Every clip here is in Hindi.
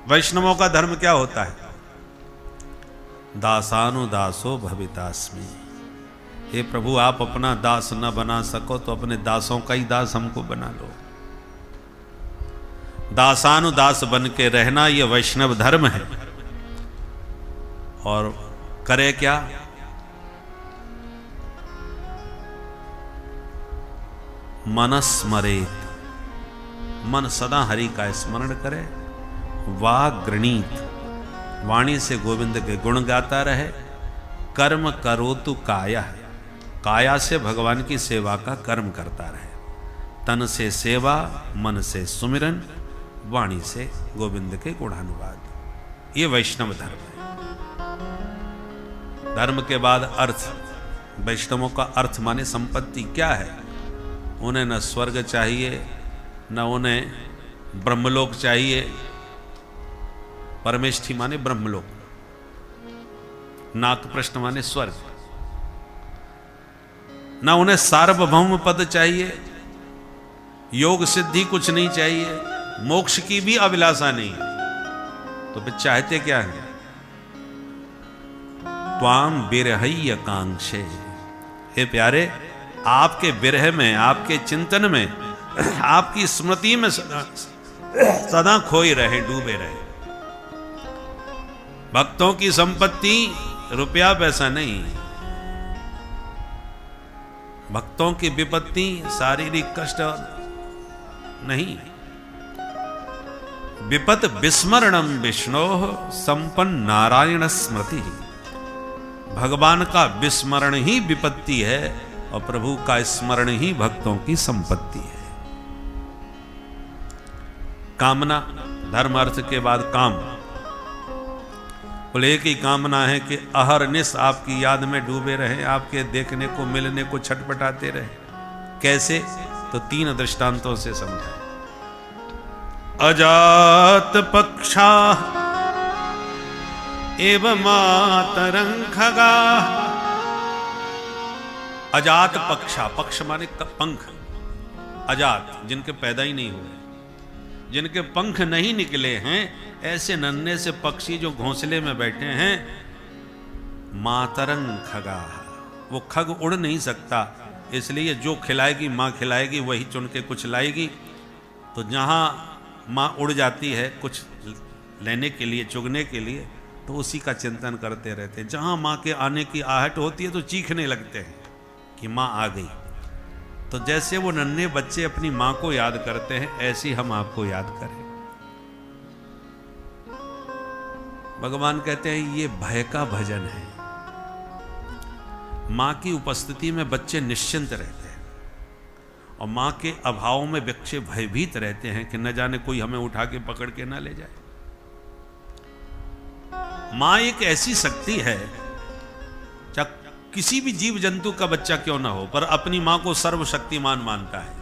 वैष्णवों का धर्म क्या होता है? दासानुदासो भवितास्मि। हे प्रभु, आप अपना दास न बना सको तो अपने दासों का ही दास हमको बना लो। दासानुदास बन के रहना ये वैष्णव धर्म है। और करे क्या? मनस्मरेत, मन सदा हरि का स्मरण करे। वागृणीत, वाणी से गोविंद के गुण गाता रहे। कर्म करोतु काया, काया से भगवान की सेवा का कर्म करता रहे। तन से सेवा, मन से सुमिरन, वाणी से गोविंद के गुणानुवाद। ये वैष्णव धर्म है। धर्म के बाद अर्थ। वैष्णवों का अर्थ माने संपत्ति क्या है? उन्हें न स्वर्ग चाहिए, न उन्हें ब्रह्मलोक चाहिए। परमेष्ठी माने ब्रह्मलोक, नाक प्रश्न माने स्वर्ग। ना उन्हें सार्वभौम पद चाहिए, योग सिद्धि कुछ नहीं चाहिए, मोक्ष की भी अभिलाषा नहीं। तो फिर चाहते क्या है? त्वाम बिरहय्य कांक्षे। हे प्यारे, आपके विरह में, आपके चिंतन में, आपकी स्मृति में सदा खोई रहे, डूबे रहे। भक्तों की संपत्ति रुपया पैसा नहीं, भक्तों की विपत्ति शारीरिक कष्ट नहीं। विपत विस्मरणम विष्णो संपन्न नारायण स्मृति। भगवान का विस्मरण ही विपत्ति है और प्रभु का स्मरण ही भक्तों की संपत्ति है। कामना, धर्म अर्थ के बाद काम। बोले एक ही कामना है कि अहरनिश आपकी याद में डूबे रहे, आपके देखने को मिलने को छटपटाते रहे। कैसे? तो 3 दृष्टांतों से समझाए। अजात पक्षा एवं मातरं खगा। अजात पक्षा, पक्ष माने पंख। अजात जिनके पैदा ही नहीं हुए, जिनके पंख नहीं निकले हैं, ऐसे नन्हे से पक्षी जो घोंसले में बैठे हैं। मातरंग खगा, वो खग उड़ नहीं सकता, इसलिए जो खिलाएगी माँ खिलाएगी, वही चुन के कुछ लाएगी। तो जहाँ माँ उड़ जाती है कुछ लेने के लिए, चुगने के लिए, तो उसी का चिंतन करते रहते हैं। जहाँ माँ के आने की आहट होती है तो चीखने लगते हैं कि माँ आ गई। तो जैसे वो नन्हे बच्चे अपनी माँ को याद करते हैं, ऐसे हम आपको याद करें। भगवान कहते हैं ये भय का भजन है। माँ की उपस्थिति में बच्चे निश्चिंत रहते हैं और माँ के अभाव में बच्चे भयभीत रहते हैं कि न जाने कोई हमें उठा के पकड़ के ना ले जाए। माँ एक ऐसी शक्ति है, चाहे किसी भी जीव जंतु का बच्चा क्यों ना हो, पर अपनी माँ को सर्वशक्तिमान मानता है।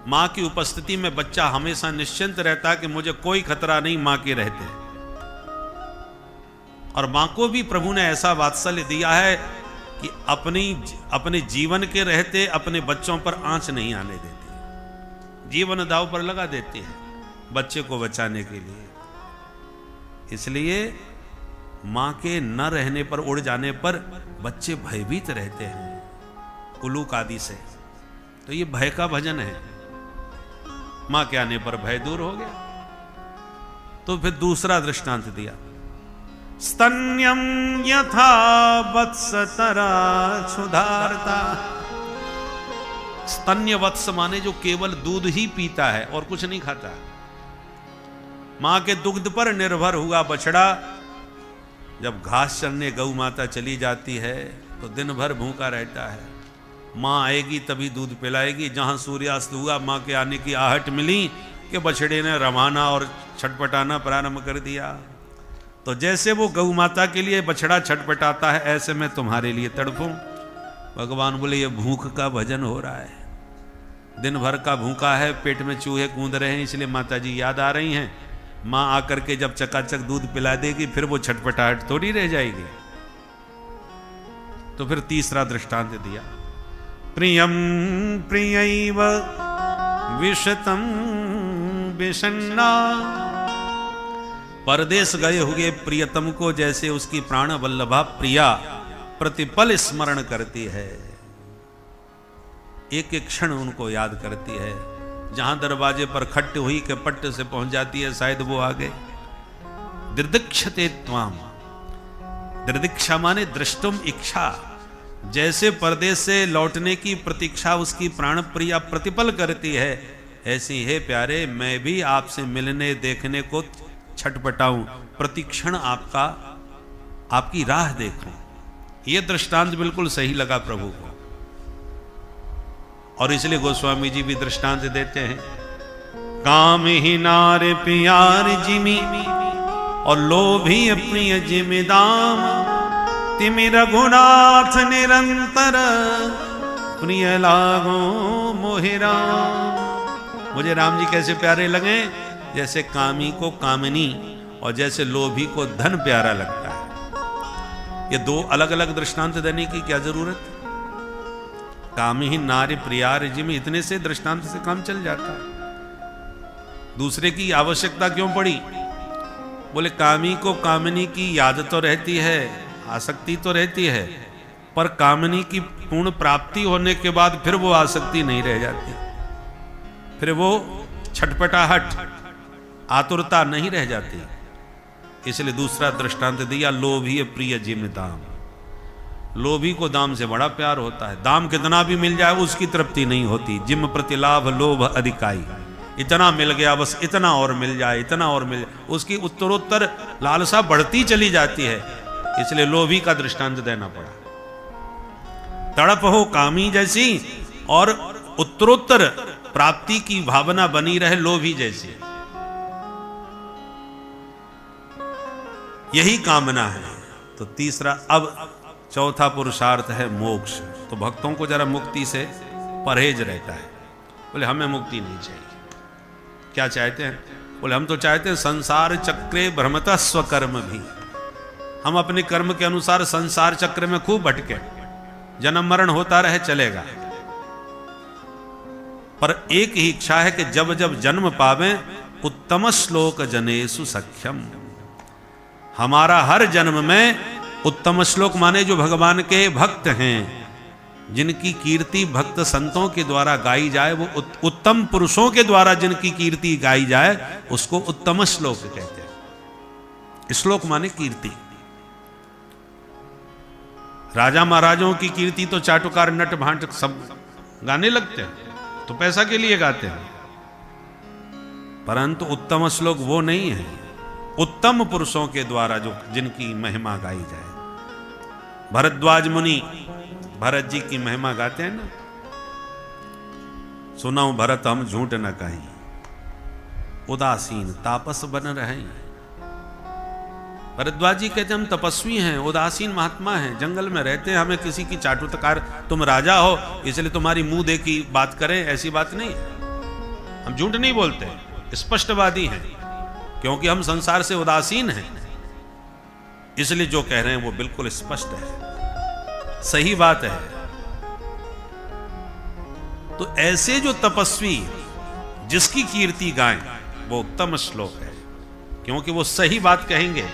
माँ की उपस्थिति में बच्चा हमेशा निश्चिंत रहता है कि मुझे कोई खतरा नहीं, माँ के रहते हैं। और माँ को भी प्रभु ने ऐसा वात्सल्य दिया है कि अपने जीवन के रहते अपने बच्चों पर आंच नहीं आने देती, जीवन दांव पर लगा देती है बच्चे को बचाने के लिए। इसलिए माँ के न रहने पर, उड़ जाने पर बच्चे भयभीत रहते हैं उलूक आदि से। तो ये भय का भजन है। माँ के आने पर भय दूर हो गया। तो फिर दूसरा दृष्टांत दिया। स्तन्यम यथा वत्सतरा क्षुधार्ता। स्तन्य वत्स माने जो केवल दूध ही पीता है और कुछ नहीं खाता। मां के दुग्ध पर निर्भर हुआ बछड़ा जब घास चरने गौ माता चली जाती है तो दिन भर भूखा रहता है। मां आएगी तभी दूध पिलाएगी। जहां सूर्यास्त हुआ, मां के आने की आहट मिली कि बछड़े ने रवाना और छटपटाना प्रारंभ कर दिया। तो जैसे वो गौ माता के लिए बछड़ा छटपटाता है, ऐसे मैं तुम्हारे लिए तड़पूं। भगवान बोले ये भूख का भजन हो रहा है। दिन भर का भूखा है, पेट में चूहे कूद रहे हैं, इसलिए माता जी याद आ रही हैं। माँ आकर के जब चकाचक दूध पिला देगी, फिर वो छटपटाहट थोड़ी रह जाएगी। तो फिर तीसरा दृष्टांत दिया। प्रियम प्रियैव विशतम विषण्णा। परदेश गए हुए प्रियतम को जैसे उसकी प्राण वल्लभा प्रिया प्रतिपल स्मरण करती है, एक एक क्षण उनको याद करती है। जहां दरवाजे पर खट्ट हुई के पट्ट से पहुंच जाती है, शायद वो आ गए। दिर्दिक्षते त्वाम, दिर्दिक्षा माने दृष्टुम इच्छा, जैसे परदेश से लौटने की प्रतीक्षा उसकी प्राण प्रिया प्रतिपल करती है, ऐसी है प्यारे मैं भी आपसे मिलने देखने को छटपटाऊं, प्रतिक्षण आपकी राह देखूं। यह दृष्टांत बिल्कुल सही लगा प्रभु को, और इसलिए गोस्वामी जी भी दृष्टांत देते हैं। काम ही नार प्यार जिमी और लोभी प्रिय जिमिदाम, तिमि रघुनाथ निरंतर प्रिय लागो मोहिरा। मुझे राम जी कैसे प्यारे लगे, जैसे कामी को कामिनी और जैसे लोभी को धन प्यारा लगता है। ये दो अलग अलग दृष्टांत देने की क्या जरूरत? कामी ही नारी प्रियार जिमी, इतने से दृष्टांत से काम चल जाता है। दूसरे की आवश्यकता क्यों पड़ी? बोले कामी को कामिनी की याद तो रहती है, आसक्ति तो रहती है, पर कामिनी की पूर्ण प्राप्ति होने के बाद फिर वो आसक्ति नहीं रह जाती, फिर वो छटपटाहट आतुरता नहीं रह जाती। इसलिए दूसरा दृष्टांत दिया, लोभी प्रिय जिम दाम। लोभी को दाम से बड़ा प्यार होता है, दाम कितना भी मिल जाए उसकी तृप्ति नहीं होती। जिम प्रतिलाभ लोभ अधिकाई, इतना मिल गया बस इतना और मिल जाए, इतना और मिल जाए, उसकी उत्तरोत्तर लालसा बढ़ती चली जाती है। इसलिए लोभी का दृष्टांत देना पड़ा। तड़प हो कामी जैसी और उत्तरोत्तर प्राप्ति की भावना बनी रहे लोभी जैसी, यही कामना है। तो तीसरा, अब चौथा पुरुषार्थ है मोक्ष। तो भक्तों को जरा मुक्ति से परहेज रहता है। बोले हमें मुक्ति नहीं चाहिए, क्या चाहते हैं? बोले हम तो चाहते हैं संसार चक्रे भ्रमतः स्वकर्म भी, हम अपने कर्म के अनुसार संसार चक्र में खूब भटके, जन्म मरण होता रहे चलेगा, पर एक ही इच्छा है कि जब जब जन्म पावे उत्तम श्लोक जनेषु सख्यम, हमारा हर जन्म में उत्तम श्लोक माने जो भगवान के भक्त हैं, जिनकी कीर्ति भक्त संतों के द्वारा गाई जाए, वो उत्तम पुरुषों के द्वारा जिनकी कीर्ति गाई जाए उसको उत्तम श्लोक कहते हैं। श्लोक माने कीर्ति। राजा महाराजों की कीर्ति तो चाटुकार नट भांट सब गाने लगते हैं, तो पैसा के लिए गाते हैं, परंतु उत्तम श्लोक वो नहीं है, उत्तम पुरुषों के द्वारा जो जिनकी महिमा गाई जाए। भरद्वाज मुनि भरत जी की महिमा गाते हैं ना, सुनाऊं भरत हम झूठ न कहीं, उदासीन तापस बन रहे। भरद्वाज जी कहते हैं हम तपस्वी हैं, उदासीन महात्मा हैं, जंगल में रहते हैं, हमें किसी की चाटुकार, तुम राजा हो इसलिए तुम्हारी मुंह देखी बात करें, ऐसी बात नहीं है। हम झूठ नहीं बोलते, स्पष्टवादी हैं, क्योंकि हम संसार से उदासीन हैं, इसलिए जो कह रहे हैं वो बिल्कुल स्पष्ट है, सही बात है। तो ऐसे जो तपस्वी जिसकी कीर्ति गाएं वो उत्तम श्लोक है, क्योंकि वो सही बात कहेंगे,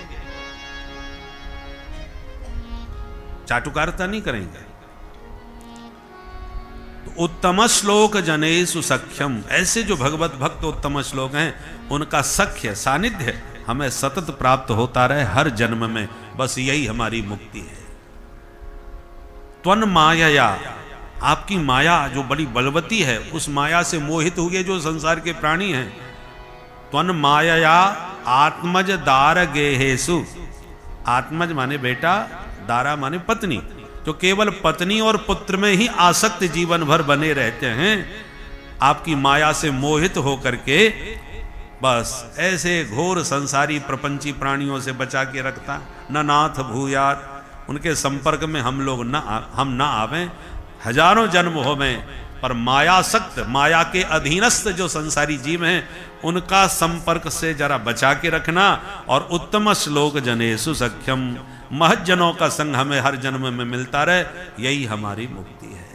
चाटुकारता नहीं करेंगे। तो उत्तम श्लोक जनेषु सख्यम, ऐसे जो भगवत भक्त उत्तम श्लोक हैं उनका सख्य सानिध्य हमें सतत प्राप्त होता रहे हर जन्म में, बस यही हमारी मुक्ति है। त्वन माया, आपकी माया जो बड़ी बलवती है, उस माया से मोहित हुए जो संसार के प्राणी हैं, त्वन माया आत्मज दार गेहेसु, आत्मज माने बेटा, दारा माने पत्नी, जो केवल पत्नी और पुत्र में ही आसक्त जीवन भर बने रहते हैं, आपकी माया से मोहित होकर के बस ऐसे घोर संसारी प्रपंची प्राणियों से बचा के रखता। न नाथ भूयात, उनके संपर्क में हम लोग हम ना आवें, हजारों जन्म होवें, पर मायासक्त, माया के अधीनस्थ जो संसारी जीव हैं उनका संपर्क से जरा बचा के रखना। और उत्तम श्लोक जनेषु सख्यम, महज्जनों का संग हमें हर जन्म में मिलता रहे, यही हमारी मुक्ति है।